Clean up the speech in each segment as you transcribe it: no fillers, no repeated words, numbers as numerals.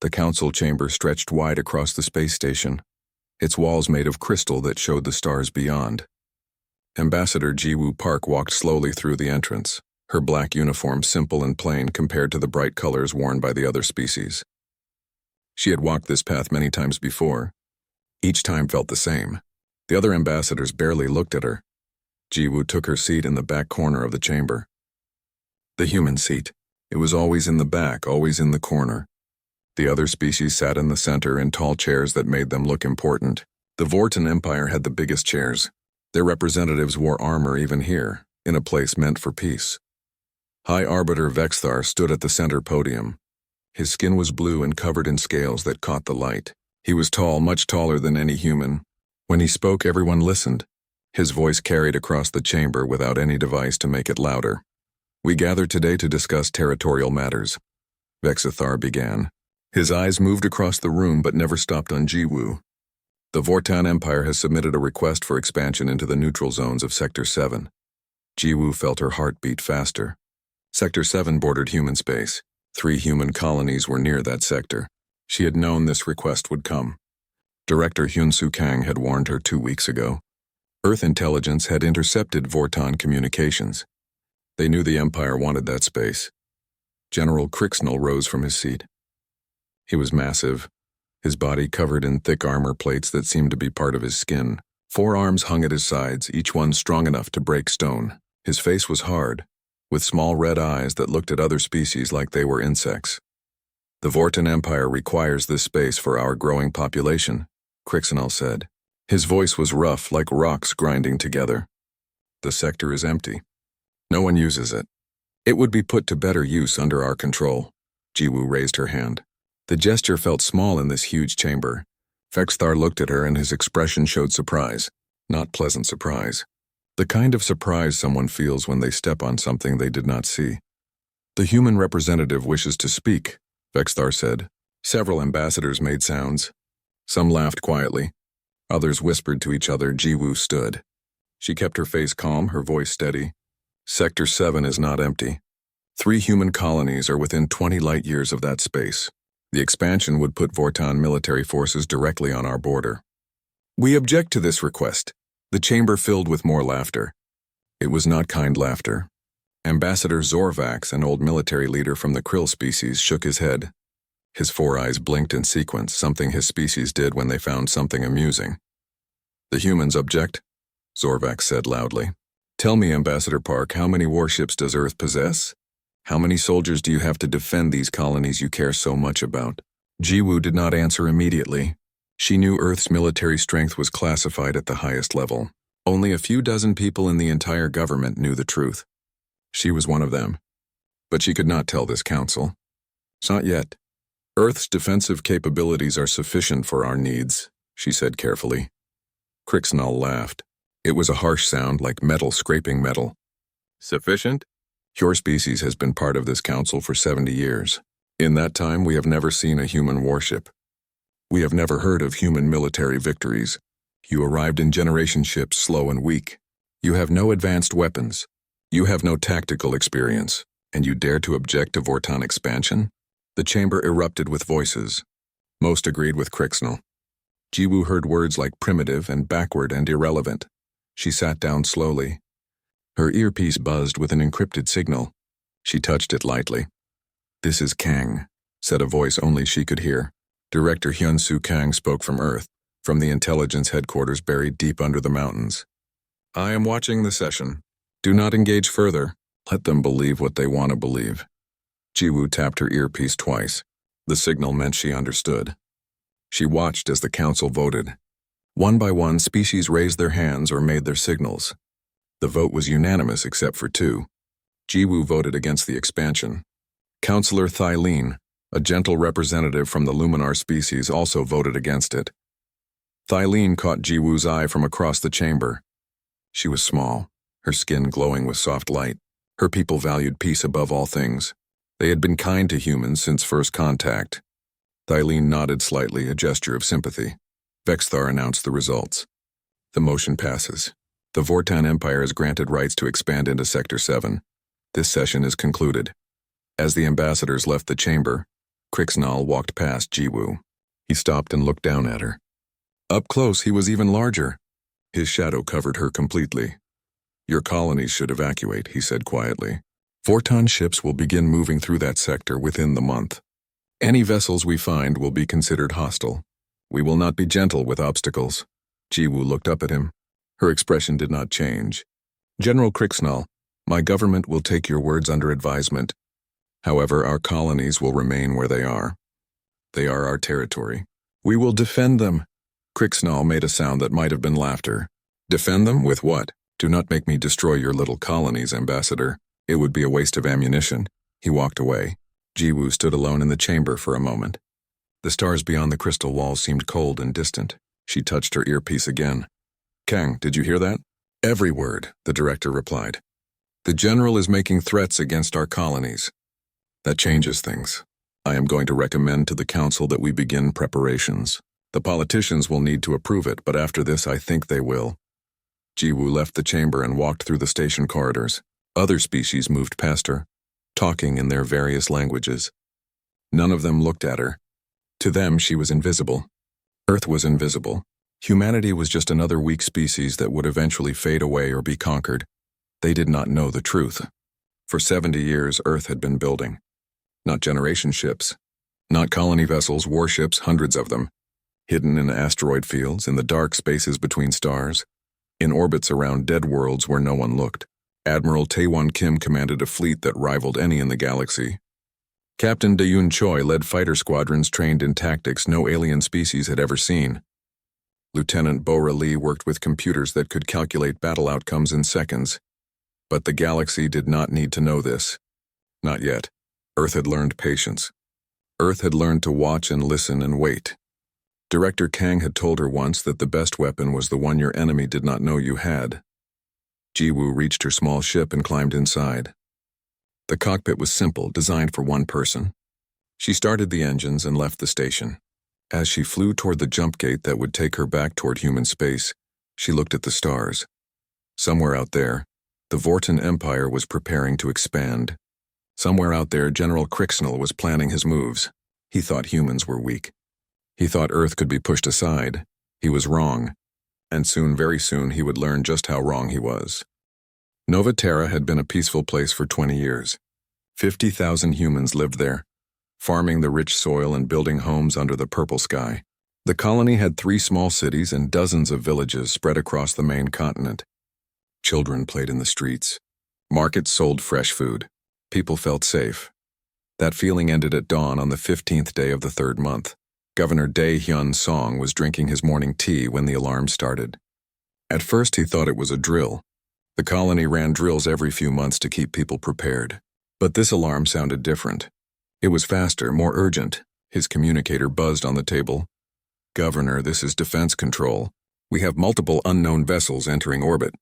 The council chamber stretched wide across the space station, its walls made of crystal that showed the stars beyond. Ambassador Jiwoo Park walked slowly through the entrance, her black uniform simple and plain compared to the bright colors worn by the other species. She had walked this path many times before. Each time felt the same. The other ambassadors barely looked at her. Jiwoo took her seat in the back corner of the chamber. The human seat. It was always in the back, always in the corner. The other species sat in the center in tall chairs that made them look important. The Vorton Empire had the biggest chairs. Their representatives wore armor even here, in a place meant for peace. High Arbiter Vexthar stood at the center podium. His skin was blue and covered in scales that caught the light. He was tall, much taller than any human. When he spoke, everyone listened. His voice carried across the chamber without any device to make it louder. "We gather today to discuss territorial matters," Vexthar began. His eyes moved across the room but never stopped on Jiwoo. "The Vortan Empire has submitted a request for expansion into the neutral zones of Sector 7. Jiwoo felt her heart beat faster. Sector 7 bordered human space. 3 human colonies were near that sector. She had known this request would come. Director Hyun-Soo Kang had warned her 2 weeks ago. Earth intelligence had intercepted Vortan communications. They knew the Empire wanted that space. General Crixnell rose from his seat. He was massive, his body covered in thick armor plates that seemed to be part of his skin. 4 arms hung at his sides, each one strong enough to break stone. His face was hard, with small red eyes that looked at other species like they were insects. "The Vortan Empire requires this space for our growing population," Crixnell said. His voice was rough, like rocks grinding together. "The sector is empty. No one uses it. It would be put to better use under our control." Jiwoo raised her hand. The gesture felt small in this huge chamber. Vexthar looked at her and his expression showed surprise, not pleasant surprise. The kind of surprise someone feels when they step on something they did not see. "The human representative wishes to speak," Vexthar said. Several ambassadors made sounds. Some laughed quietly. Others whispered to each other. Jiwoo stood. She kept her face calm, her voice steady. "Sector 7 is not empty. 3 human colonies are within 20 light years of that space. The expansion would put Vortan military forces directly on our border. We object to this request." The chamber filled with more laughter. It was not kind laughter. Ambassador Zorvax, an old military leader from the krill species, shook his head. His 4 eyes blinked in sequence, something his species did when they found something amusing. "The humans object," Zorvax said loudly. "Tell me, Ambassador Park, how many warships does Earth possess? How many soldiers do you have to defend these colonies you care so much about?" Jiwoo did not answer immediately. She knew Earth's military strength was classified at the highest level. Only a few dozen people in the entire government knew the truth. She was one of them. But she could not tell this council. "Not yet. Earth's defensive capabilities are sufficient for our needs," she said carefully. Crixnell laughed. It was a harsh sound, like metal scraping metal. "Sufficient? Your species has been part of this council for 70 years. In that time, we have never seen a human warship. We have never heard of human military victories. You arrived in generation ships slow and weak. You have no advanced weapons. You have no tactical experience. And you dare to object to Vortan expansion?" The chamber erupted with voices. Most agreed with Crixnell. Jiwoo heard words like primitive and backward and irrelevant. She sat down slowly. Her earpiece buzzed with an encrypted signal. She touched it lightly. "This is Kang," said a voice only she could hear. Director Hyun-Soo Kang spoke from Earth, from the intelligence headquarters buried deep under the mountains. "I am watching the session. Do not engage further. Let them believe what they want to believe." Jiwoo tapped her earpiece twice. The signal meant she understood. She watched as the council voted. One by one, species raised their hands or made their signals. The vote was unanimous except for 2. Jiwoo voted against the expansion. Councillor Thylene, a gentle representative from the Luminar species, also voted against it. Thylene caught Jiwoo's eye from across the chamber. She was small, her skin glowing with soft light. Her people valued peace above all things. They had been kind to humans since first contact. Thylene nodded slightly, a gesture of sympathy. Vexthar announced the results. "The motion passes. The Vortan Empire is granted rights to expand into Sector 7. This session is concluded." As the ambassadors left the chamber, Crixnall walked past Jiwoo. He stopped and looked down at her. Up close, he was even larger. His shadow covered her completely. Your colonies should evacuate, he said quietly. Vorton ships will begin moving through that sector within the month. Any vessels we find will be considered hostile. We will not be gentle with obstacles. Jiwoo looked up at him. Her expression did not change. General Crixnall, my government will take your words under advisement. However, our colonies will remain where they are. They are our territory. We will defend them. Crixnall made a sound that might have been laughter. Defend them with what? Do not make me destroy your little colonies, Ambassador. It would be a waste of ammunition. He walked away. Jiwoo stood alone in the chamber for a moment. The stars beyond the crystal walls seemed cold and distant. She touched her earpiece again. Kang, did you hear that? Every word, the director replied. The general is making threats against our colonies. That changes things. I am going to recommend to the council that we begin preparations. The politicians will need to approve it, but after this I think they will. Jiwoo left the chamber and walked through the station corridors. Other species moved past her, talking in their various languages. None of them looked at her. To them, she was invisible. Earth was invisible. Humanity was just another weak species that would eventually fade away or be conquered. They did not know the truth. For 70 years, Earth had been building. Not generation ships. Not colony vessels, warships, hundreds of them. Hidden in asteroid fields, in the dark spaces between stars. In orbits around dead worlds where no one looked. Admiral Taewon Kim commanded a fleet that rivaled any in the galaxy. Captain Daeun Choi led fighter squadrons trained in tactics no alien species had ever seen. Lieutenant Bora Lee worked with computers that could calculate battle outcomes in seconds. But the galaxy did not need to know this. Not yet. Earth had learned patience. Earth had learned to watch and listen and wait. Director Kang had told her once that the best weapon was the one your enemy did not know you had. Jiwoo reached her small ship and climbed inside. The cockpit was simple, designed for one person. She started the engines and left the station. As she flew toward the jump gate that would take her back toward human space, she looked at the stars. Somewhere out there, the Vorton Empire was preparing to expand. Somewhere out there, General Crixnall was planning his moves. He thought humans were weak. He thought Earth could be pushed aside. He was wrong. And soon, very soon, he would learn just how wrong he was. Nova Terra had been a peaceful place for 20 years. 50,000 humans lived there, farming the rich soil and building homes under the purple sky. The colony had 3 small cities and dozens of villages spread across the main continent. Children played in the streets. Markets sold fresh food. People felt safe. That feeling ended at dawn on the 15th day of the 3rd month. Governor Dae-hyun Song was drinking his morning tea when the alarm started. At first he thought it was a drill. The colony ran drills every few months to keep people prepared. But this alarm sounded different. It was faster, more urgent. His communicator buzzed on the table. Governor, this is Defense Control. We have multiple unknown vessels entering orbit.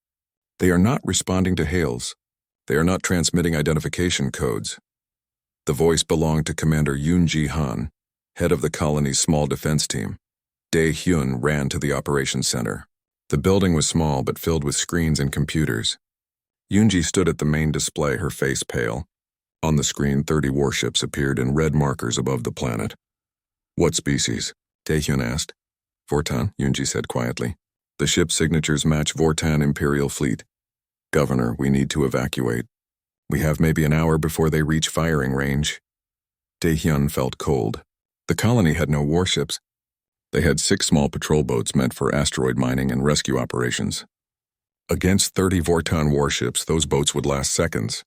They are not responding to hails. They are not transmitting identification codes. The voice belonged to Commander Yoon Ji-han, head of the colony's small defense team. Dae-hyun ran to the operations center. The building was small but filled with screens and computers. Yoon-ji stood at the main display, her face pale. On the screen, 30 warships appeared in red markers above the planet. What species? Dae-hyun asked. Vorton, Yoon-ji said quietly. The ship's signatures match Vorton Imperial Fleet. Governor, we need to evacuate. We have maybe an hour before they reach firing range. Dae-hyun felt cold. The colony had no warships. They had 6 small patrol boats meant for asteroid mining and rescue operations. Against 30 Vorton warships, those boats would last seconds.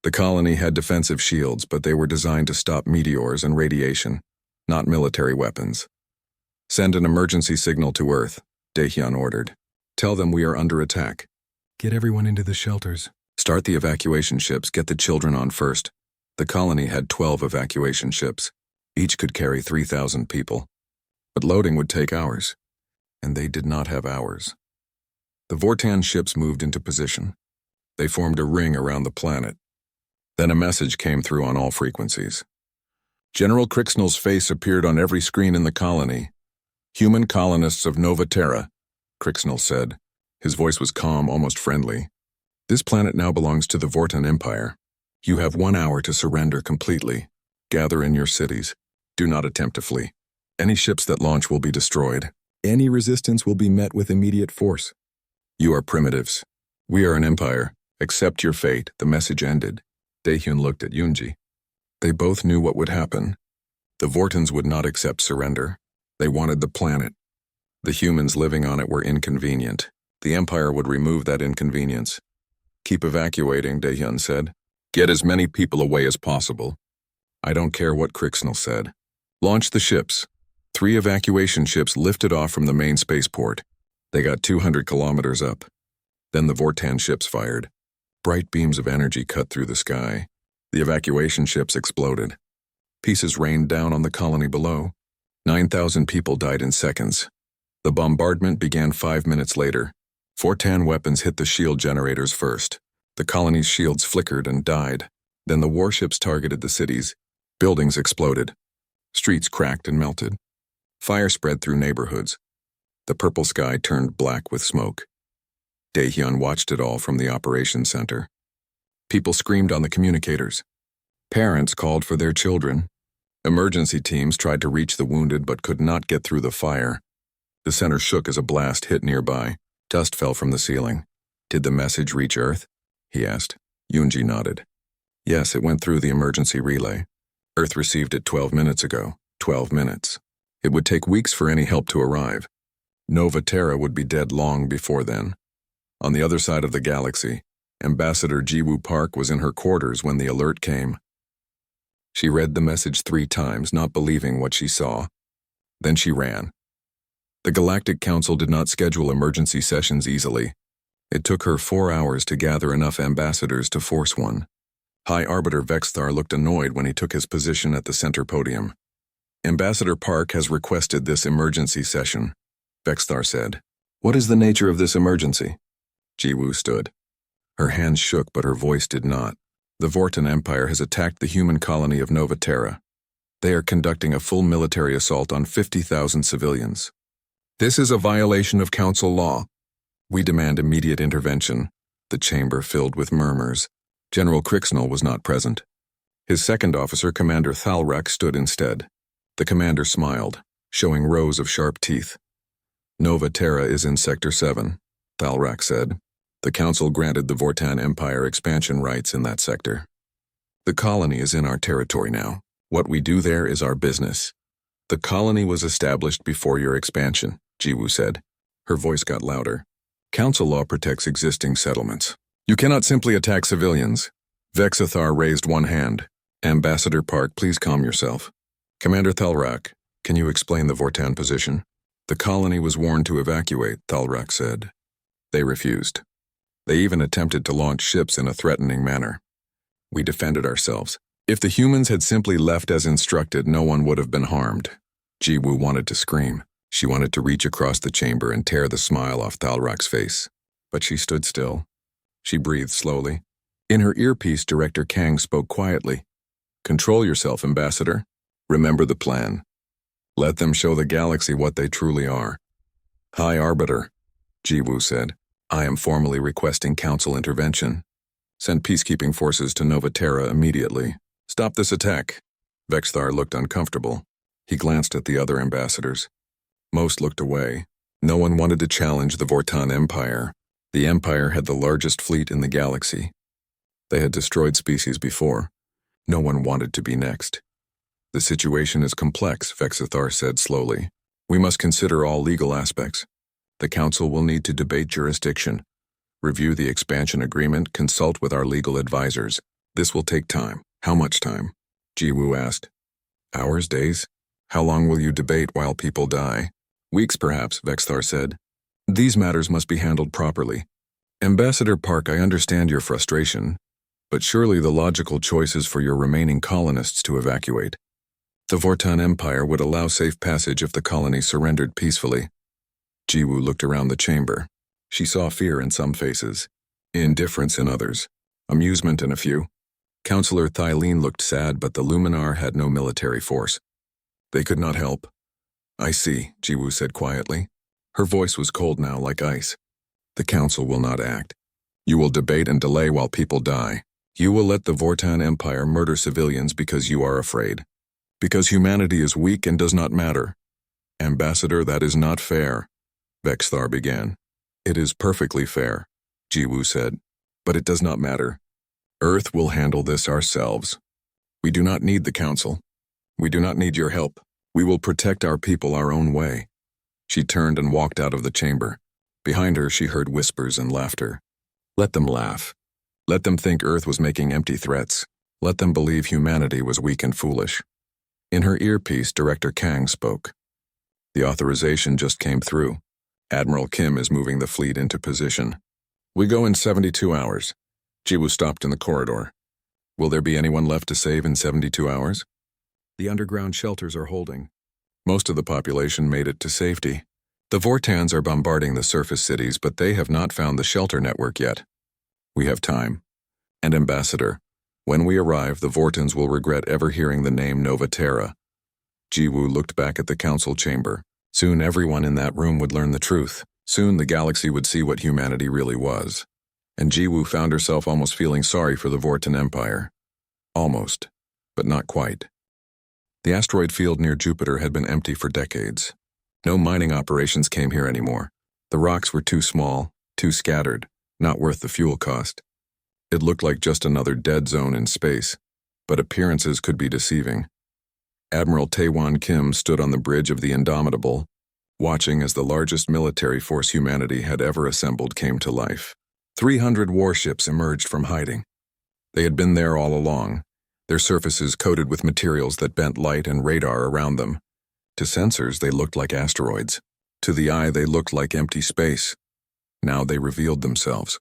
The colony had defensive shields, but they were designed to stop meteors and radiation, not military weapons. Send an emergency signal to Earth, Dae-hyun ordered. Tell them we are under attack. Get everyone into the shelters. Start the evacuation ships, get the children on first. The colony had 12 evacuation ships. Each could carry 3,000 people. But loading would take hours. And they did not have hours. The Vorton ships moved into position. They formed a ring around the planet. Then a message came through on all frequencies. General Crixnall's face appeared on every screen in the colony. Human colonists of Nova Terra, Crixnall said. His voice was calm, almost friendly. This planet now belongs to the Vorton Empire. You have 1 hour to surrender completely. Gather in your cities. Do not attempt to flee. Any ships that launch will be destroyed. Any resistance will be met with immediate force. You are primitives. We are an empire. Accept your fate, the message ended. Daehyun looked at Yoonji. They both knew what would happen. The Vortons would not accept surrender. They wanted the planet. The humans living on it were inconvenient. The Empire would remove that inconvenience. Keep evacuating, Daehyun said. Get as many people away as possible. I don't care what Crixnell said. Launch the ships. 3 evacuation ships lifted off from the main spaceport. They got 200 kilometers up. Then the Vortan ships fired. Bright beams of energy cut through the sky. The evacuation ships exploded. Pieces rained down on the colony below. 9,000 people died in seconds. The bombardment began 5 minutes later. Vortan weapons hit the shield generators first. The colony's shields flickered and died. Then the warships targeted the cities. Buildings exploded. Streets cracked and melted. Fire spread through neighborhoods. The purple sky turned black with smoke. Daehyun watched it all from the operations center. People screamed on the communicators. Parents called for their children. Emergency teams tried to reach the wounded but could not get through the fire. The center shook as a blast hit nearby. Dust fell from the ceiling. Did the message reach Earth? He asked. Yoonji nodded. Yes, it went through the emergency relay. Earth received it 12 minutes ago. 12 minutes. It would take weeks for any help to arrive. Nova Terra would be dead long before then. On the other side of the galaxy, Ambassador Jiwoo Park was in her quarters when the alert came. She read the message 3 times, not believing what she saw. Then she ran. The Galactic Council did not schedule emergency sessions easily. It took her 4 hours to gather enough ambassadors to force one. High Arbiter Vexthar looked annoyed when he took his position at the center podium. Ambassador Park has requested this emergency session, Vexthar said. What is the nature of this emergency? Jiwoo stood. Her hands shook, but her voice did not. The Vortan Empire has attacked the human colony of Nova Terra. They are conducting a full military assault on 50,000 civilians. This is a violation of Council law. We demand immediate intervention. The chamber filled with murmurs. General Crixnell was not present. His second officer, Commander Thalrak, stood instead. The commander smiled, showing rows of sharp teeth. Nova Terra is in Sector 7, Thalrak said. The Council granted the Vortan Empire expansion rights in that sector. The colony is in our territory now. What we do there is our business. The colony was established before your expansion, Jiwoo said. Her voice got louder. Council law protects existing settlements. You cannot simply attack civilians. Vexthar raised one hand. Ambassador Park, please calm yourself. Commander Thalrak, can you explain the Vortan position? The colony was warned to evacuate, Thalrak said. They refused. They even attempted to launch ships in a threatening manner. We defended ourselves. If the humans had simply left as instructed, no one would have been harmed. Jiwoo wanted to scream. She wanted to reach across the chamber and tear the smile off Thalrak's face. But she stood still. She breathed slowly. In her earpiece, Director Kang spoke quietly. Control yourself, Ambassador. Remember the plan. Let them show the galaxy what they truly are. High Arbiter, Jiwoo said. I am formally requesting Council intervention. Send peacekeeping forces to Nova Terra immediately. Stop this attack. Vexthar looked uncomfortable. He glanced at the other ambassadors. Most looked away. No one wanted to challenge the Vortan Empire. The Empire had the largest fleet in the galaxy. They had destroyed species before. No one wanted to be next. The situation is complex, Vexthar said slowly. We must consider all legal aspects. The Council will need to debate jurisdiction, review the expansion agreement, consult with our legal advisors. This will take time. How much time? Jiwoo asked. Hours, days? How long will you debate while people die? Weeks, perhaps, Vexthar said. These matters must be handled properly. Ambassador Park, I understand your frustration, but surely the logical choice is for your remaining colonists to evacuate. The Vortan Empire would allow safe passage if the colony surrendered peacefully. Jiwoo looked around the chamber. She saw fear in some faces, indifference in others, amusement in a few. Councillor Thylene looked sad, but the Luminar had no military force. They could not help. I see, Jiwoo said quietly. Her voice was cold now, like ice. The Council will not act. You will debate and delay while people die. You will let the Vortan Empire murder civilians because you are afraid. Because humanity is weak and does not matter. Ambassador, that is not fair, Vexthar began. It is perfectly fair, Jiwoo said. But it does not matter. Earth will handle this ourselves. We do not need the council. We do not need your help. We will protect our people our own way. She turned and walked out of the chamber. Behind her, she heard whispers and laughter. Let them laugh. Let them think Earth was making empty threats. Let them believe humanity was weak and foolish. In her earpiece, Director Kang spoke. The authorization just came through. Admiral Kim is moving the fleet into position. We go in 72 hours. Jiwoo stopped in the corridor. Will there be anyone left to save in 72 hours? The underground shelters are holding. Most of the population made it to safety. The Vortans are bombarding the surface cities, but they have not found the shelter network yet. We have time. And Ambassador, when we arrive, the Vortans will regret ever hearing the name Nova Terra. Jiwoo looked back at the council chamber. Soon everyone in that room would learn the truth. Soon the galaxy would see what humanity really was. And Jiwoo found herself almost feeling sorry for the Vortan Empire. Almost, but not quite. The asteroid field near Jupiter had been empty for decades. No mining operations came here anymore. The rocks were too small, too scattered, not worth the fuel cost. It looked like just another dead zone in space, but appearances could be deceiving. Admiral Taewon Kim stood on the bridge of the Indomitable, watching as the largest military force humanity had ever assembled came to life. 300 warships emerged from hiding. They had been there all along, their surfaces coated with materials that bent light and radar around them. To sensors, they looked like asteroids. To the eye, they looked like empty space. Now they revealed themselves.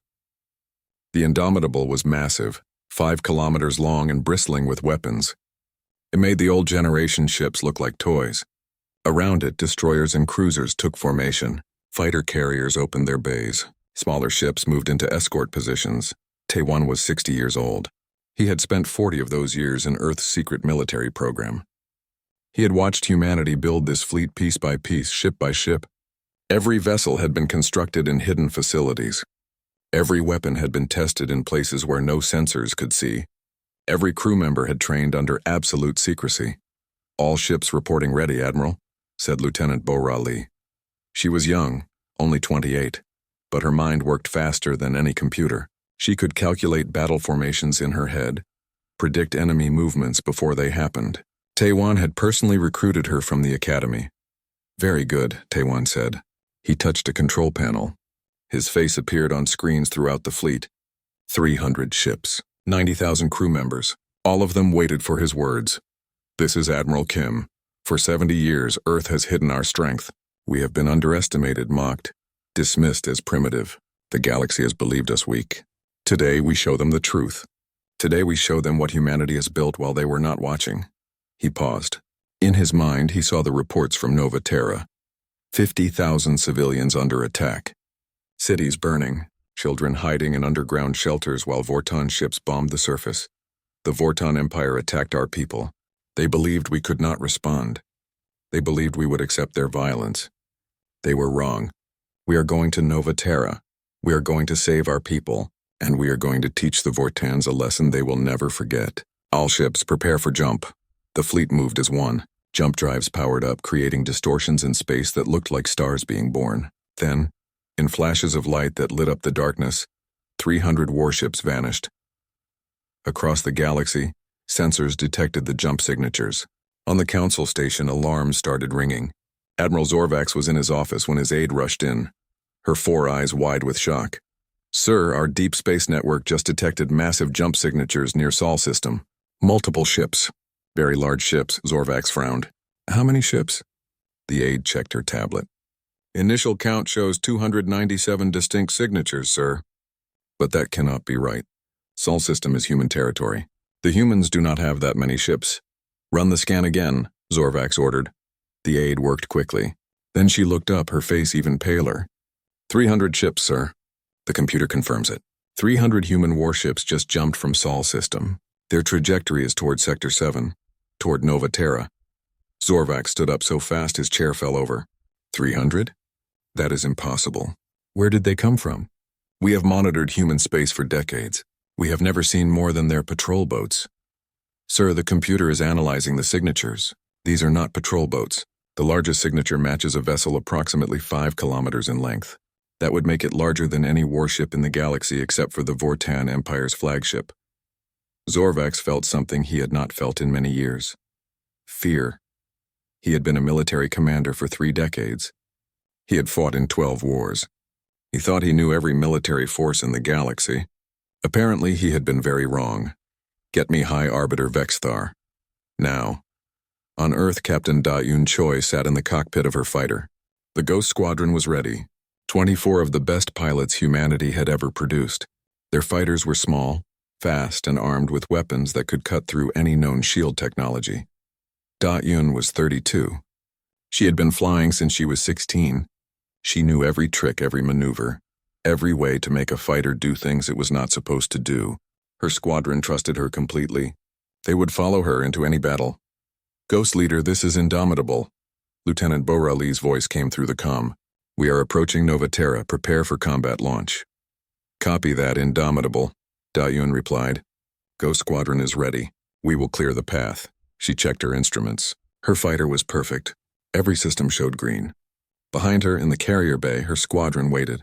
The Indomitable was massive, 5 kilometers long and bristling with weapons. It made the old generation ships look like toys. Around it, destroyers and cruisers took formation. Fighter carriers opened their bays. Smaller ships moved into escort positions. Taewon was 60 years old. He had spent 40 of those years in Earth's secret military program. He had watched humanity build this fleet piece by piece, ship by ship. Every vessel had been constructed in hidden facilities. Every weapon had been tested in places where no sensors could see. Every crew member had trained under absolute secrecy. All ships reporting ready, Admiral, said Lieutenant Bo-Ra Lee. She was young, only 28, but her mind worked faster than any computer. She could calculate battle formations in her head, predict enemy movements before they happened. Taewon had personally recruited her from the academy. Very good, Taewon said. He touched a control panel. His face appeared on screens throughout the fleet. 300 ships, 90,000 crew members. All of them waited for his words. This is Admiral Kim. For 70 years, Earth has hidden our strength. We have been underestimated, mocked, dismissed as primitive. The galaxy has believed us weak. Today, we show them the truth. Today, we show them what humanity has built while they were not watching. He paused. In his mind, he saw the reports from Nova Terra. 50,000 civilians under attack. Cities burning, children hiding in underground shelters while Vortan ships bombed the surface. The Vortan Empire attacked our people. They believed we could not respond. They believed we would accept their violence. They were wrong. We are going to Nova Terra. We are going to save our people, and we are going to teach the Vortans a lesson they will never forget. All ships prepare for jump. The fleet moved as one. Jump drives powered up, creating distortions in space that looked like stars being born. Then, in flashes of light that lit up the darkness, 300 warships vanished. Across the galaxy, sensors detected the jump signatures. On the council station, alarms started ringing. Admiral Zorvax was in his office when his aide rushed in, her 4 eyes wide with shock. Sir, our deep space network just detected massive jump signatures near Sol system. Multiple ships. Very large ships, Zorvax frowned. How many ships? The aide checked her tablet. Initial count shows 297 distinct signatures, sir. But that cannot be right. Sol system is human territory. The humans do not have that many ships. Run the scan again, Zorvax ordered. The aide worked quickly. Then she looked up, her face even paler. 300 ships, sir. The computer confirms it. 300 human warships just jumped from Sol system. Their trajectory is toward Sector 7, toward Nova Terra. Zorvax stood up so fast his chair fell over. 300? That is impossible. Where did they come from? We have monitored human space for decades. We have never seen more than their patrol boats. Sir, the computer is analyzing the signatures. These are not patrol boats. The largest signature matches a vessel approximately 5 kilometers in length. That would make it larger than any warship in the galaxy except for the Vortan Empire's flagship. Zorvax felt something he had not felt in many years. Fear. He had been a military commander for 3 decades. He had fought in 12 wars. He thought he knew every military force in the galaxy. Apparently, he had been very wrong. Get me High Arbiter Vexthar. Now. On Earth, Captain Da-Yun Choi sat in the cockpit of her fighter. The Ghost Squadron was ready. 24 of the best pilots humanity had ever produced. Their fighters were small, fast, and armed with weapons that could cut through any known shield technology. Da-Yun was 32. She had been flying since she was 16. She knew every trick, every maneuver, every way to make a fighter do things it was not supposed to do. Her squadron trusted her completely. They would follow her into any battle. Ghost Leader, this is Indomitable. Lieutenant Borali's voice came through the comm. We are approaching Nova Terra. Prepare for combat launch. Copy that, Indomitable, Da-Yun replied. Ghost Squadron is ready. We will clear the path. She checked her instruments. Her fighter was perfect. Every system showed green. Behind her in the carrier bay, her squadron waited.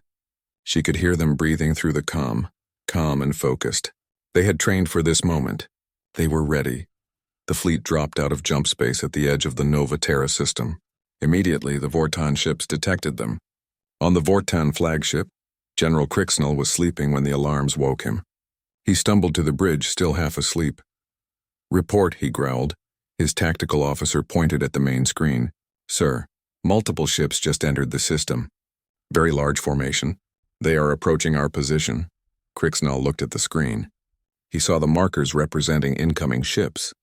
She could hear them breathing through the comm, calm and focused. They had trained for this moment. They were ready. The fleet dropped out of jump space at the edge of the Nova Terra system. Immediately, the Vortan ships detected them. On the Vortan flagship, General Crixnell was sleeping when the alarms woke him. He stumbled to the bridge, still half asleep. Report, he growled. His tactical officer pointed at the main screen. Sir, multiple ships just entered the system. Very large formation. They are approaching our position. Crixnell looked at the screen. He saw the markers representing incoming ships.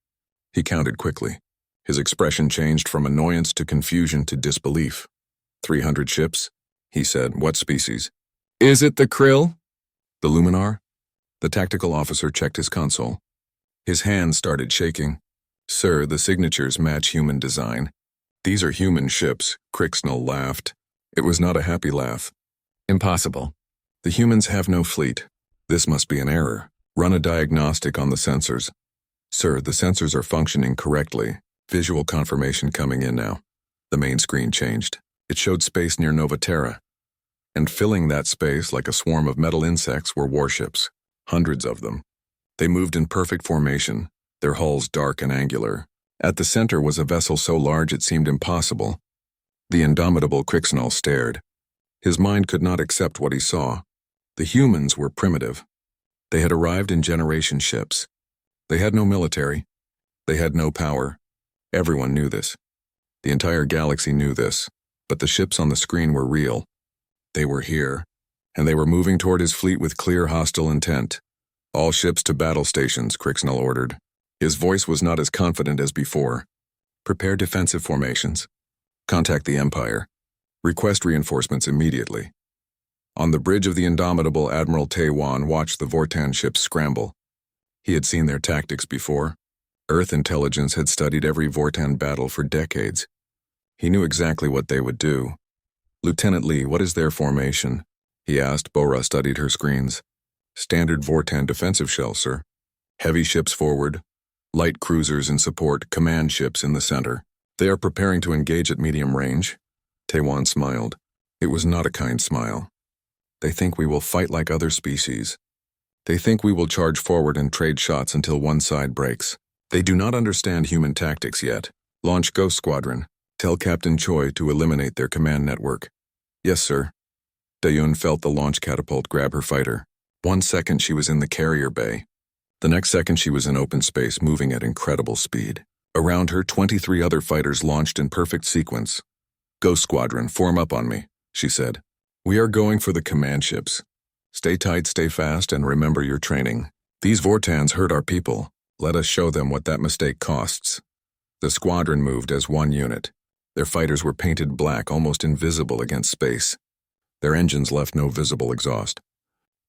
He counted quickly. His expression changed from annoyance to confusion to disbelief. 300 ships? He said. What species? Is it the Krill? The Luminar? The tactical officer checked his console. His hands started shaking. Sir, the signatures match human design. These are human ships, Crixnell laughed. It was not a happy laugh. Impossible. The humans have no fleet. This must be an error. Run a diagnostic on the sensors. Sir, the sensors are functioning correctly. Visual confirmation coming in now. The main screen changed. It showed space near Nova Terra. And filling that space like a swarm of metal insects were warships. Hundreds of them. They moved in perfect formation, their hulls dark and angular. At the center was a vessel so large it seemed impossible. The indomitable Crixnell stared. His mind could not accept what he saw. The humans were primitive. They had arrived in generation ships. They had no military. They had no power. Everyone knew this. The entire galaxy knew this, but the ships on the screen were real. They were here, and they were moving toward his fleet with clear hostile intent. All ships to battle stations, Crixnell ordered. His voice was not as confident as before. Prepare defensive formations. Contact the Empire. Request reinforcements immediately. On the bridge of the Indomitable, Admiral Taewan watched the Vortan ships scramble. He had seen their tactics before. Earth intelligence had studied every Vortan battle for decades. He knew exactly what they would do. Lieutenant Lee, what is their formation? He asked. Bora studied her screens. Standard Vortan defensive shell, sir. Heavy ships forward. Light cruisers in support, command ships in the center. They are preparing to engage at medium range. Taewan smiled. It was not a kind smile. They think we will fight like other species. They think we will charge forward and trade shots until one side breaks. They do not understand human tactics yet. Launch Ghost Squadron. Tell Captain Choi to eliminate their command network. Yes, sir. Da-Yun felt the launch catapult grab her fighter. 1 second she was in the carrier bay. The next second she was in open space, moving at incredible speed. Around her, 23 other fighters launched in perfect sequence. Ghost Squadron, form up on me, she said. We are going for the command ships. Stay tight, stay fast, and remember your training. These Vortans hurt our people. Let us show them what that mistake costs. The squadron moved as one unit. Their fighters were painted black, almost invisible against space. Their engines left no visible exhaust.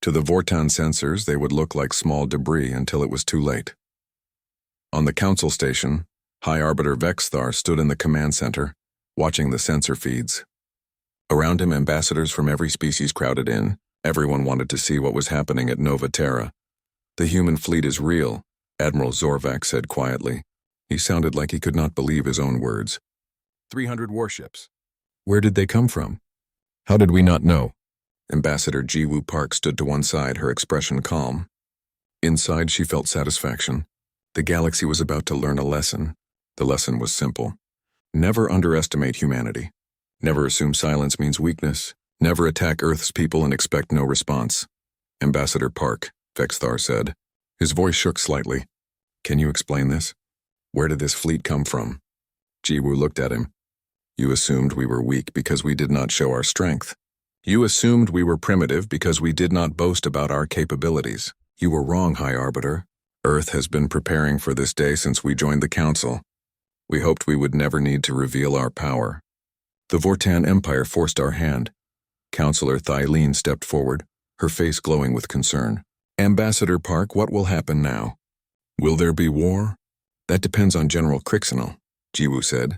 To the Vortan sensors, they would look like small debris until it was too late. On the council station, High Arbiter Vexthar stood in the command center, watching the sensor feeds. Around him, ambassadors from every species crowded in. Everyone wanted to see what was happening at Nova Terra. The human fleet is real. Admiral Zorvac said quietly. He sounded like he could not believe his own words. 300 warships. Where did they come from? How did we not know? Ambassador Jiwoo Park stood to one side, her expression calm. Inside, she felt satisfaction. The galaxy was about to learn a lesson. The lesson was simple. Never underestimate humanity. Never assume silence means weakness. Never attack Earth's people and expect no response. Ambassador Park, Vexthar said. His voice shook slightly. Can you explain this? Where did this fleet come from? Jiwoo looked at him. You assumed we were weak because we did not show our strength. You assumed we were primitive because we did not boast about our capabilities. You were wrong, High Arbiter. Earth has been preparing for this day since we joined the Council. We hoped we would never need to reveal our power. The Vortan Empire forced our hand. Counselor Thylene stepped forward, her face glowing with concern. Ambassador Park, what will happen now? Will there be war? That depends on General Crixenal, Jiwoo said.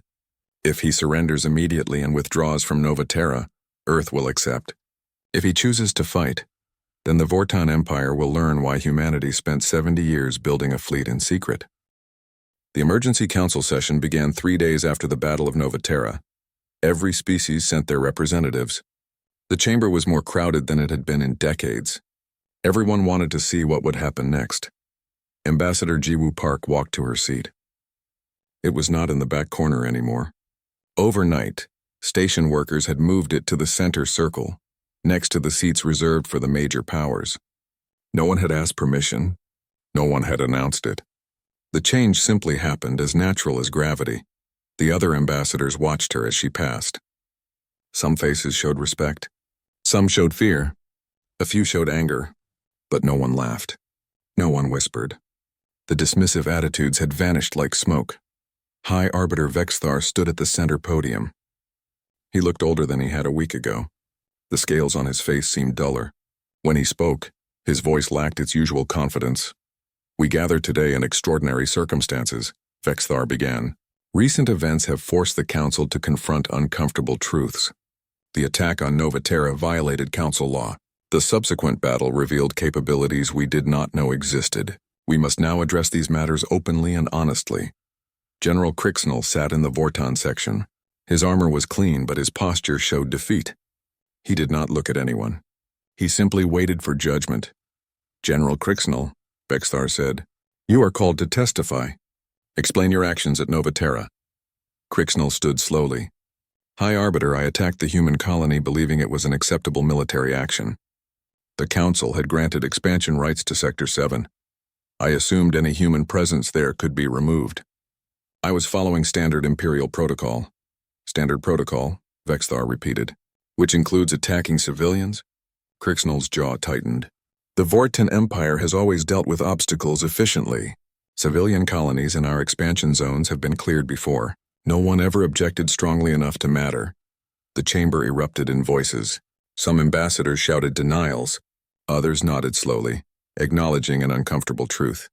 If he surrenders immediately and withdraws from Nova Terra, Earth will accept. If he chooses to fight, then the Vortan Empire will learn why humanity spent 70 years building a fleet in secret. The Emergency Council session began 3 days after the Battle of Nova Terra. Every species sent their representatives. The chamber was more crowded than it had been in decades. Everyone wanted to see what would happen next. Ambassador Jiwoo Park walked to her seat. It was not in the back corner anymore. Overnight, station workers had moved it to the center circle, next to the seats reserved for the major powers. No one had asked permission. No one had announced it. The change simply happened, as natural as gravity. The other ambassadors watched her as she passed. Some faces showed respect. Some showed fear. A few showed anger. But no one laughed. No one whispered. The dismissive attitudes had vanished like smoke. High Arbiter Vexthar stood at the center podium. He looked older than he had a week ago. The scales on his face seemed duller. When he spoke, his voice lacked its usual confidence. We gather today in extraordinary circumstances, Vexthar began. Recent events have forced the Council to confront uncomfortable truths. The attack on Nova Terra violated Council law. The subsequent battle revealed capabilities we did not know existed. We must now address these matters openly and honestly. General Crixenal sat in the Vortan section. His armor was clean, but his posture showed defeat. He did not look at anyone. He simply waited for judgment. General Crixenal, Vexthar said, you are called to testify. Explain your actions at Nova Terra. Crixenal stood slowly. High Arbiter, I attacked the human colony believing it was an acceptable military action. The Council had granted expansion rights to Sector 7. I assumed any human presence there could be removed. I was following standard Imperial protocol. Standard protocol, Vexthar repeated, which includes attacking civilians? Crixenal's jaw tightened. The Vortan Empire has always dealt with obstacles efficiently. Civilian colonies in our expansion zones have been cleared before. No one ever objected strongly enough to matter. The chamber erupted in voices. Some ambassadors shouted denials. Others nodded slowly, acknowledging an uncomfortable truth.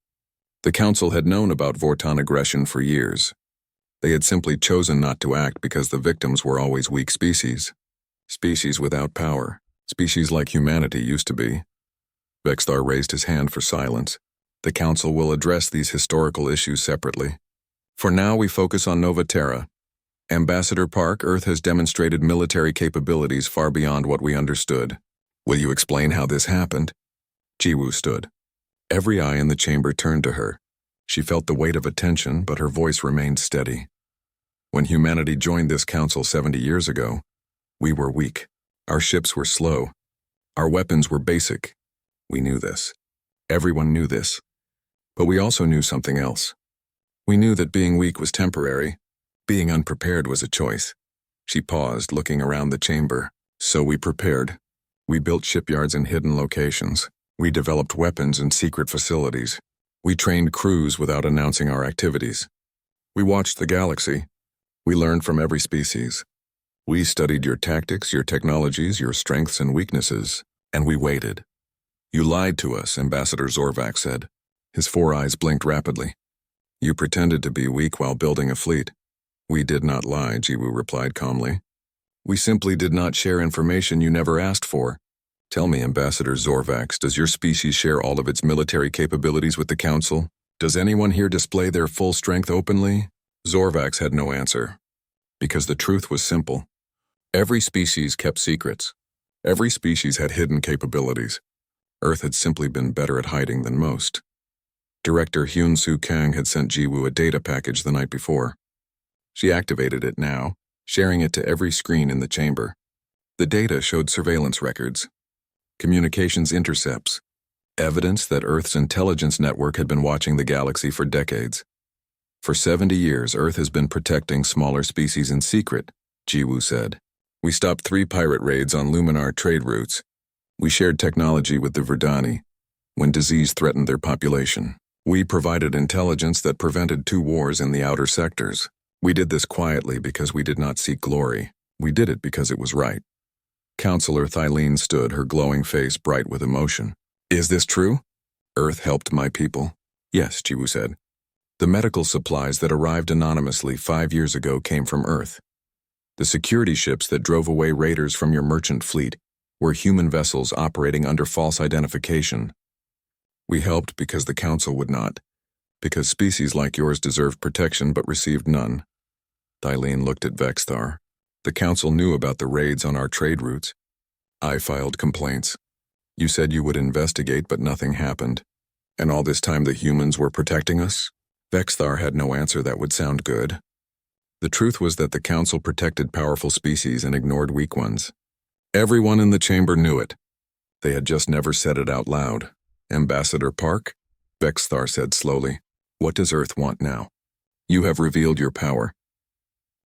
The Council had known about Vortan aggression for years. They had simply chosen not to act because the victims were always weak species. Species without power. Species like humanity used to be. Vexthar raised his hand for silence. The Council will address these historical issues separately. For now, we focus on Nova Terra. Ambassador Park, Earth has demonstrated military capabilities far beyond what we understood. Will you explain how this happened? Jiwoo stood. Every eye in the chamber turned to her. She felt the weight of attention, but her voice remained steady. When humanity joined this council 70 years ago, we were weak. Our ships were slow. Our weapons were basic. We knew this. Everyone knew this. But we also knew something else. We knew that being weak was temporary. Being unprepared was a choice. She paused, looking around the chamber. So we prepared. We built shipyards in hidden locations. We developed weapons in secret facilities. We trained crews without announcing our activities. We watched the galaxy. We learned from every species. We studied your tactics, your technologies, your strengths and weaknesses, and we waited. You lied to us, Ambassador Zorvac said. His 4 eyes blinked rapidly. You pretended to be weak while building a fleet. We did not lie, Jiwoo replied calmly. We simply did not share information you never asked for. Tell me, Ambassador Zorvac, does your species share all of its military capabilities with the Council? Does anyone here display their full strength openly? Zorvax had no answer. Because the truth was simple. Every species kept secrets. Every species had hidden capabilities. Earth had simply been better at hiding than most. Director Hyun-Soo Kang had sent Jiwoo a data package the night before. She activated it now, sharing it to every screen in the chamber. The data showed surveillance records, communications intercepts, evidence that Earth's intelligence network had been watching the galaxy for decades. For 70 years, Earth has been protecting smaller species in secret, Jiwoo said. We stopped 3 pirate raids on Luminar trade routes. We shared technology with the Verdani when disease threatened their population. We provided intelligence that prevented 2 wars in the outer sectors. We did this quietly because we did not seek glory. We did it because it was right. Counselor Thylene stood, her glowing face bright with emotion. Is this true? Earth helped my people. Yes, Jiwoo said. The medical supplies that arrived anonymously 5 years ago came from Earth. The security ships that drove away raiders from your merchant fleet were human vessels operating under false identification. We helped because the Council would not, because species like yours deserved protection but received none. Thylene looked at Vexthar. The Council knew about the raids on our trade routes. I filed complaints. You said you would investigate, but nothing happened. And all this time the humans were protecting us? Vexthar had no answer that would sound good. The truth was that the Council protected powerful species and ignored weak ones. Everyone in the chamber knew it. They had just never said it out loud. Ambassador Park? Vexthar said slowly. What does Earth want now? You have revealed your power.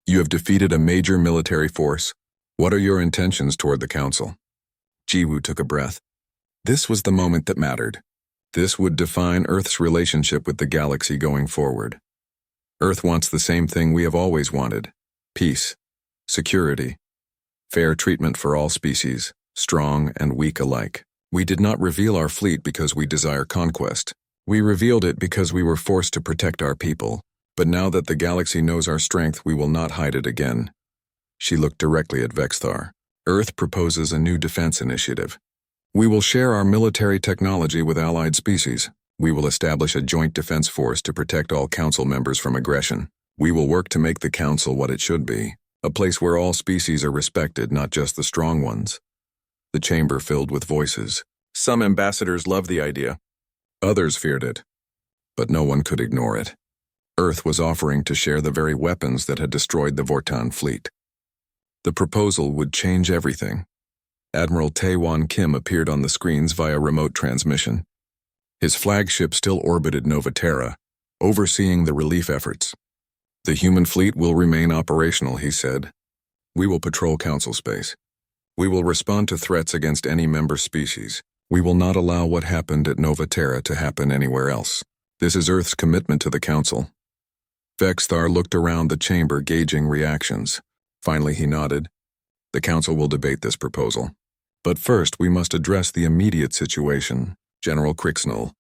You have defeated a major military force. What are your intentions toward the Council? Jiwoo took a breath. This was the moment that mattered. This would define Earth's relationship with the galaxy going forward. Earth wants the same thing we have always wanted. Peace, security, fair treatment for all species, strong and weak alike. We did not reveal our fleet because we desire conquest. We revealed it because we were forced to protect our people. But now that the galaxy knows our strength, we will not hide it again. She looked directly at Vexthar. Earth proposes a new defense initiative. We will share our military technology with allied species. We will establish a joint defense force to protect all Council members from aggression. We will work to make the Council what it should be, a place where all species are respected, not just the strong ones. The chamber filled with voices. Some ambassadors loved the idea. Others feared it. But no one could ignore it. Earth was offering to share the very weapons that had destroyed the Vortan fleet. The proposal would change everything. Admiral Taewon Kim appeared on the screens via remote transmission. His flagship still orbited Nova Terra, overseeing the relief efforts. The human fleet will remain operational, he said. We will patrol Council space. We will respond to threats against any member species. We will not allow what happened at Nova Terra to happen anywhere else. This is Earth's commitment to the Council. Vexthar looked around the chamber, gauging reactions. Finally, he nodded. The Council will debate this proposal. But first, we must address the immediate situation. General Crixnell,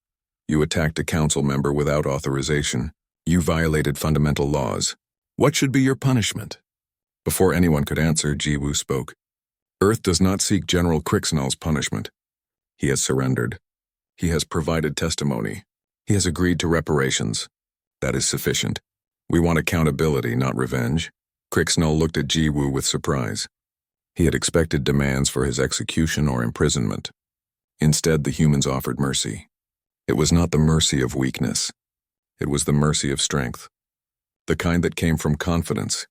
you attacked a Council member without authorization. You violated fundamental laws. What should be your punishment? Before anyone could answer, Jiwoo spoke. Earth does not seek General Crixnell's punishment. He has surrendered. He has provided testimony. He has agreed to reparations. That is sufficient. We want accountability, not revenge. Crixnell looked at Jiwoo with surprise. He had expected demands for his execution or imprisonment. Instead, the humans offered mercy. It was not the mercy of weakness. It was the mercy of strength. The kind that came from confidence.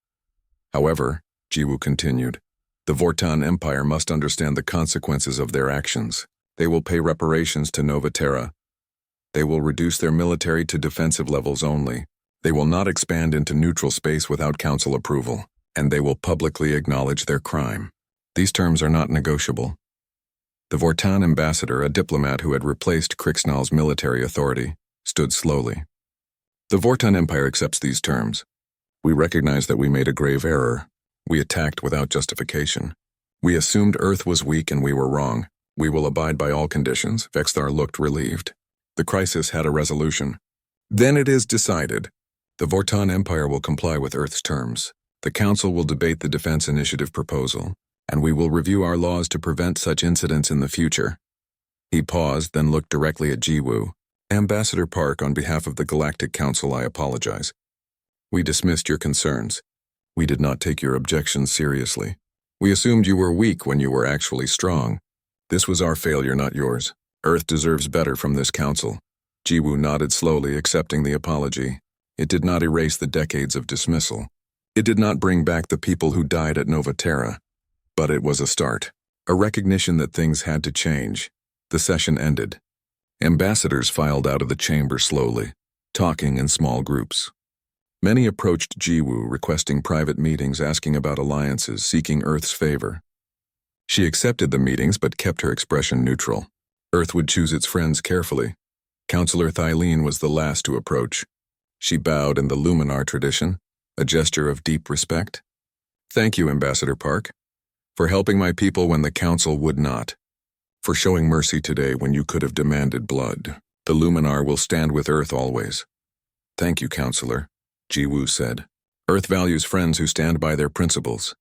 However, Jiwoo continued, the Vortan Empire must understand the consequences of their actions. They will pay reparations to Nova Terra. They will reduce their military to defensive levels only. They will not expand into neutral space without Council approval, and they will publicly acknowledge their crime. These terms are not negotiable. The Vortan ambassador, a diplomat who had replaced Crixnell's military authority, stood slowly. The Vortan Empire accepts these terms. We recognize that we made a grave error. We attacked without justification. We assumed Earth was weak and we were wrong. We will abide by all conditions. Vexthar looked relieved. The crisis had a resolution. Then it is decided. The Vortan Empire will comply with Earth's terms. The Council will debate the Defense Initiative proposal, and we will review our laws to prevent such incidents in the future. He paused, then looked directly at Jiwoo. Ambassador Park, on behalf of the Galactic Council, I apologize. We dismissed your concerns. We did not take your objections seriously. We assumed you were weak when you were actually strong. This was our failure, not yours. Earth deserves better from this council. Jiwoo nodded slowly, accepting the apology. It did not erase the decades of dismissal. It did not bring back the people who died at Nova Terra. But it was a start. A recognition that things had to change. The session ended. Ambassadors filed out of the chamber slowly, talking in small groups. Many approached Jiwoo, requesting private meetings, asking about alliances, seeking Earth's favor. She accepted the meetings but kept her expression neutral. Earth would choose its friends carefully. Counselor Thylene was the last to approach. She bowed in the Luminar tradition, a gesture of deep respect. Thank you, Ambassador Park, for helping my people when the council would not. For showing mercy today when you could have demanded blood. The Luminar will stand with Earth always. Thank you, Counselor, Jiwoo said. Earth values friends who stand by their principles.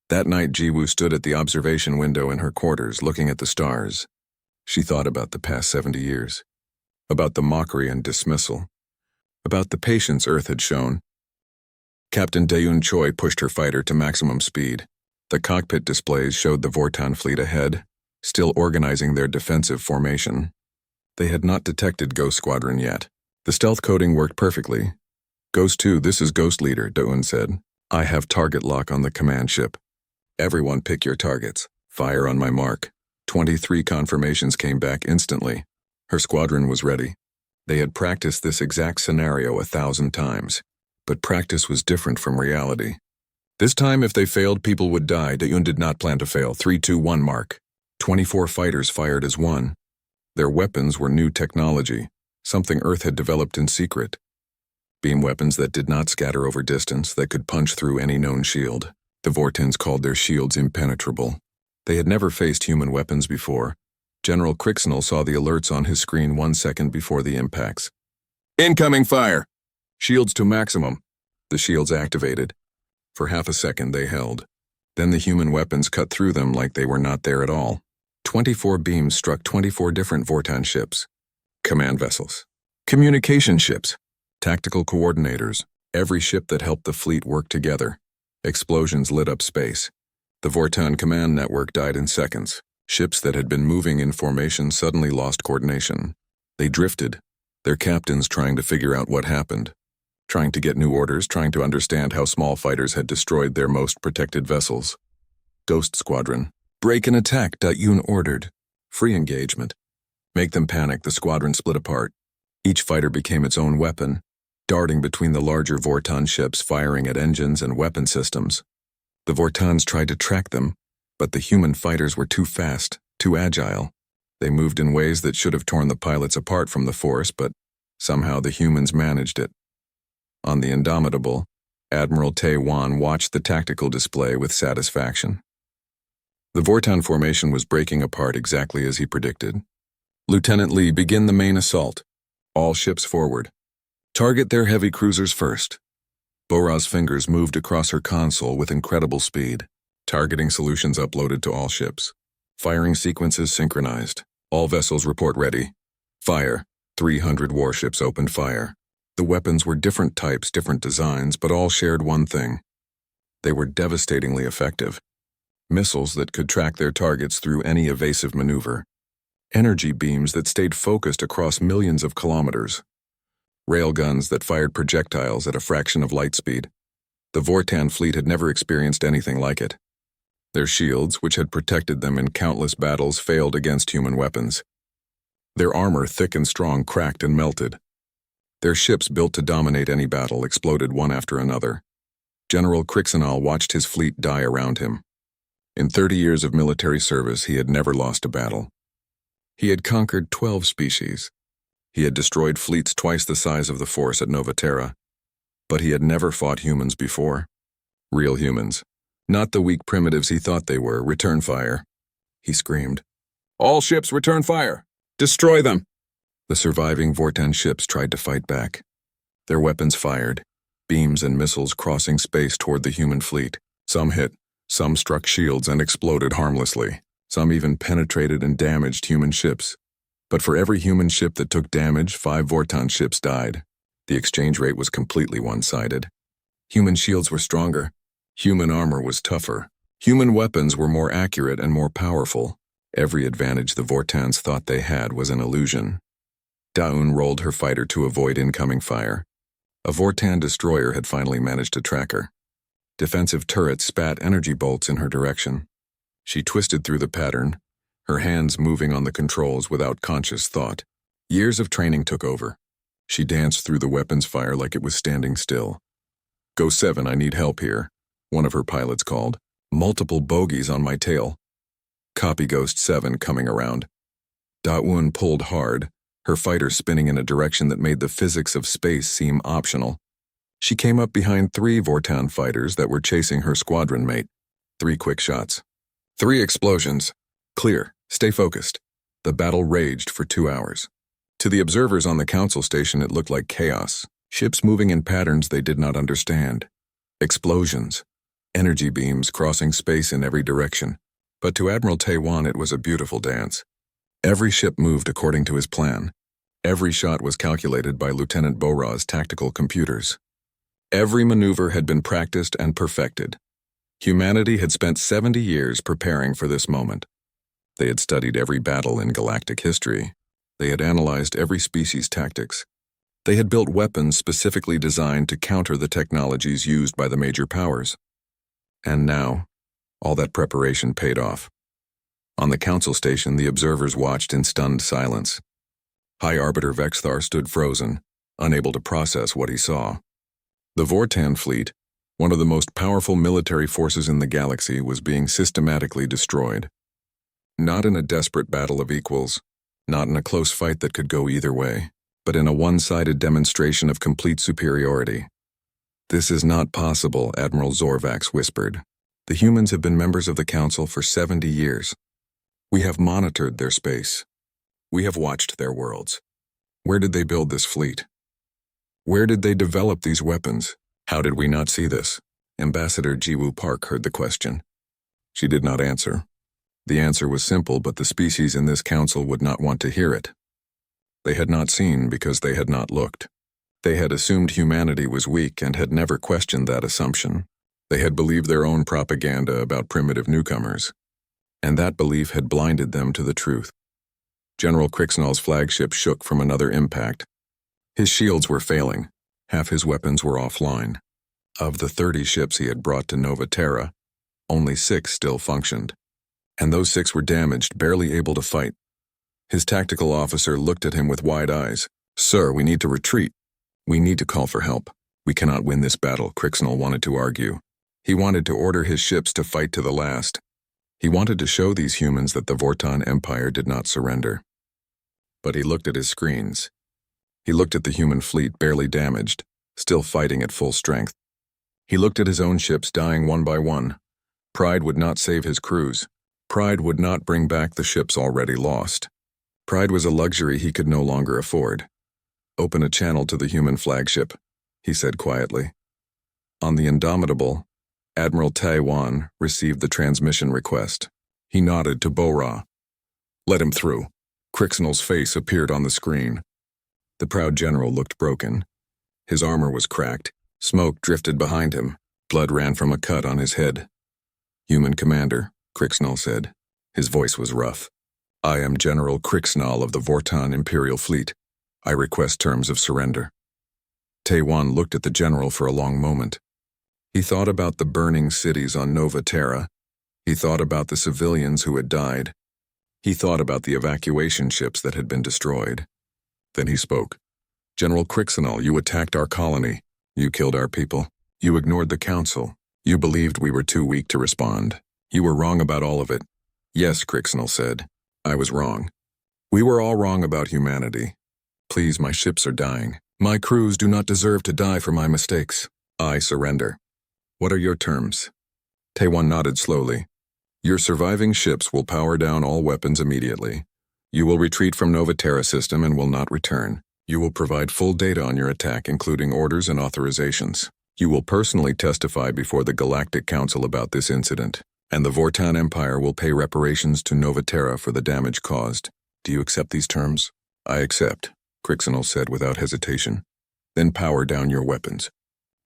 That night, Jiwoo stood at the observation window in her quarters, looking at the stars. She thought about the past 70 years, about the mockery and dismissal, about the patience Earth had shown. Captain Daeun Choi pushed her fighter to maximum speed. The cockpit displays showed the Vortan fleet ahead, still organizing their defensive formation. They had not detected Ghost Squadron yet. The stealth coding worked perfectly. Ghost 2, this is Ghost Leader, Daeun said. I have target lock on the command ship. Everyone pick your targets. Fire on my mark. 23 confirmations came back instantly. Her squadron was ready. They had practiced this exact scenario 1,000 times. But practice was different from reality. This time, if they failed, people would die. Daeun did not plan to fail. 3, 2, 1 mark. 24 fighters fired as one. Their weapons were new technology, something Earth had developed in secret. Beam weapons that did not scatter over distance, that could punch through any known shield. The Vortans called their shields impenetrable. They had never faced human weapons before. General Crixnell saw the alerts on his screen 1 second before the impacts. Incoming fire! Shields to maximum. The shields activated. For half a second they held. Then the human weapons cut through them like they were not there at all. 24 beams struck 24 different Vortan ships. Command vessels. Communication ships. Tactical coordinators. Every ship that helped the fleet work together. Explosions lit up space. The Vortan command network died in seconds. Ships that had been moving in formation suddenly lost coordination. They drifted, their captains trying to figure out what happened. Trying to get new orders, trying to understand how small fighters had destroyed their most protected vessels. Ghost Squadron. Break and attack, Daeun ordered. Free engagement. Make them panic, the squadron split apart. Each fighter became its own weapon, darting between the larger Vortan ships, firing at engines and weapon systems. The Vortans tried to track them, but the human fighters were too fast, too agile. They moved in ways that should have torn the pilots apart from the force, but somehow the humans managed it. On the Indomitable, Admiral Tae-Wan watched the tactical display with satisfaction. The Vortan formation was breaking apart exactly as he predicted. Lieutenant Lee, begin the main assault. All ships forward. Target their heavy cruisers first. Bora's fingers moved across her console with incredible speed. Targeting solutions uploaded to all ships. Firing sequences synchronized. All vessels report ready. Fire. 300 warships opened fire. The weapons were different types, different designs, but all shared one thing. They were devastatingly effective. Missiles that could track their targets through any evasive maneuver. Energy beams that stayed focused across millions of kilometers. Railguns that fired projectiles at a fraction of light speed. The Vortan fleet had never experienced anything like it. Their shields, which had protected them in countless battles, failed against human weapons. Their armor, thick and strong, cracked and melted. Their ships, built to dominate any battle, exploded one after another. General Crixnell watched his fleet die around him. In 30 years of military service, he had never lost a battle. He had conquered 12 species. He had destroyed fleets twice the size of the force at Nova Terra. But he had never fought humans before. Real humans. Not the weak primitives he thought they were. Return fire. He screamed. All ships return fire! Destroy them! The surviving Vortan ships tried to fight back. Their weapons fired, beams and missiles crossing space toward the human fleet. Some hit, some struck shields and exploded harmlessly. Some even penetrated and damaged human ships. But for every human ship that took damage, 5 Vortan ships died. The exchange rate was completely one-sided. Human shields were stronger. Human armor was tougher. Human weapons were more accurate and more powerful. Every advantage the Vortans thought they had was an illusion. Daun rolled her fighter to avoid incoming fire. A Vortan destroyer had finally managed to track her. Defensive turrets spat energy bolts in her direction. She twisted through the pattern, her hands moving on the controls without conscious thought. Years of training took over. She danced through the weapons fire like it was standing still. "Go 7, I need help here," one of her pilots called. "Multiple bogeys on my tail." "Copy, Ghost 7 coming around." Daun pulled hard, her fighter spinning in a direction that made the physics of space seem optional. She came up behind 3 Vortan fighters that were chasing her squadron mate. 3 quick shots. 3 explosions. Clear. Stay focused. The battle raged for 2 hours. To the observers on the council station, it looked like chaos. Ships moving in patterns they did not understand. Explosions. Energy beams crossing space in every direction. But to Admiral Taiwan, it was a beautiful dance. Every ship moved according to his plan. Every shot was calculated by Lieutenant Bora's tactical computers. Every maneuver had been practiced and perfected. Humanity had spent 70 years preparing for this moment. They had studied every battle in galactic history. They had analyzed every species' tactics. They had built weapons specifically designed to counter the technologies used by the major powers. And now, all that preparation paid off. On the council station, the observers watched in stunned silence. High Arbiter Vexthar stood frozen, unable to process what he saw. The Vortan fleet, one of the most powerful military forces in the galaxy, was being systematically destroyed. Not in a desperate battle of equals, not in a close fight that could go either way, but in a one-sided demonstration of complete superiority. "This is not possible," Admiral Zorvax whispered. "The humans have been members of the Council for 70 years. We have monitored their space. We have watched their worlds. Where did they build this fleet? Where did they develop these weapons? How did we not see this?" Ambassador Jiwoo Park heard the question. She did not answer. The answer was simple, but the species in this council would not want to hear it. They had not seen because they had not looked. They had assumed humanity was weak and had never questioned that assumption. They had believed their own propaganda about primitive newcomers, and that belief had blinded them to the truth. General Crixnall's flagship shook from another impact. His shields were failing. Half his weapons were offline. Of the 30 ships he had brought to Nova Terra, only 6 still functioned. And those 6 were damaged, barely able to fight. His tactical officer looked at him with wide eyes. "Sir, we need to retreat. We need to call for help. We cannot win this battle," Crixnall wanted to argue. He wanted to order his ships to fight to the last. He wanted to show these humans that the Vortan Empire did not surrender. But he looked at his screens. He looked at the human fleet, barely damaged, still fighting at full strength. He looked at his own ships dying one by one. Pride would not save his crews. Pride would not bring back the ships already lost. Pride was a luxury he could no longer afford. "Open a channel to the human flagship," he said quietly. On the Indomitable, Admiral Taiwan received the transmission request. He nodded to Bora. "Let him through." Crixnall's face appeared on the screen. The proud general looked broken. His armor was cracked. Smoke drifted behind him. Blood ran from a cut on his head. "Human commander," Crixnall said. His voice was rough. "I am General Crixnall of the Vortan Imperial Fleet. I request terms of surrender." Taiwan looked at the general for a long moment. He thought about the burning cities on Nova Terra. He thought about the civilians who had died. He thought about the evacuation ships that had been destroyed. Then he spoke. "General Crixnall, you attacked our colony. You killed our people. You ignored the council. You believed we were too weak to respond. You were wrong about all of it." "Yes," Crixnall said. "I was wrong. We were all wrong about humanity. Please, my ships are dying. My crews do not deserve to die for my mistakes. I surrender." "What are your terms?" Taiwan nodded slowly. "Your surviving ships will power down all weapons immediately. You will retreat from Nova Terra system and will not return. You will provide full data on your attack, including orders and authorizations. You will personally testify before the Galactic Council about this incident, and the Vortan Empire will pay reparations to Nova Terra for the damage caused. Do you accept these terms? I accept, Crixinal said without hesitation. Then power down your weapons.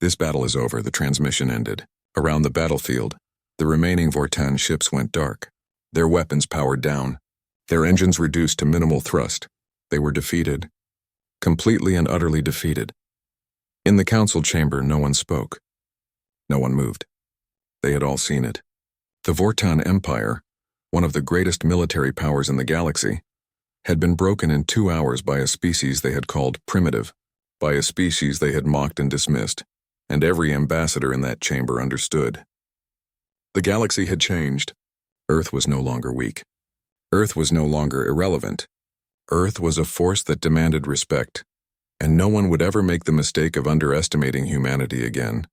This battle is over, the transmission ended. Around the battlefield, the remaining Vortan ships went dark. Their weapons powered down. Their engines reduced to minimal thrust. They were defeated. Completely and utterly defeated. In the council chamber, no one spoke. No one moved. They had all seen it. The Vortan Empire, one of the greatest military powers in the galaxy, had been broken in 2 hours by a species they had called primitive, by a species they had mocked and dismissed, and every ambassador in that chamber understood. The galaxy had changed. Earth was no longer weak. Earth was no longer irrelevant. Earth was a force that demanded respect, and no one would ever make the mistake of underestimating humanity again.